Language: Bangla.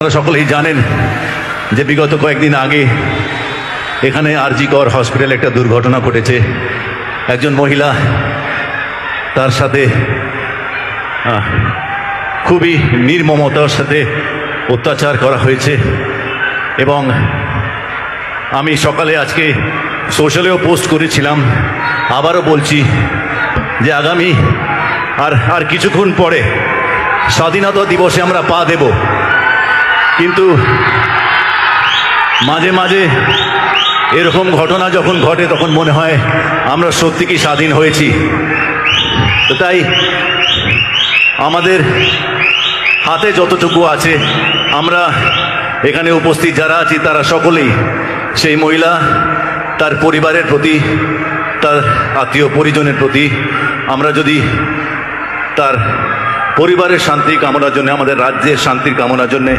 আপনারা সকলেই জানেন যে বিগত কয়েকদিন আগে এখানে আরজি কর হসপিটালে একটা দুর্ঘটনা ঘটেছে। একজন মহিলা, তার সাথে খুবই নির্মমতার সাথে অত্যাচার করা হয়েছে। এবং আমি সকালে আজকে সোশ্যালেও পোস্ট করেছিলাম, আবারও বলছি যে আগামী আর কিছুক্ষণ পরে স্বাধীনতা দিবসে আমরা পা দেব, কিন্তু মাঝে মাঝে এরকম ঘটনা যখন ঘটে তখন মনে হয় আমরা সত্যি কি স্বাধীন হয়েছি। তো তাই আমাদের হাতে যতটুকু আছে, আমরা এখানে উপস্থিত যারা আছি তারা সকলেই সেই মহিলা, তার পরিবারের প্রতি, তার আত্মীয় পরিজনের প্রতি আমরা যদি তার পরিবারের শান্তি কামনার জন্য, আমাদের রাজ্যের শান্তির কামনার জন্যে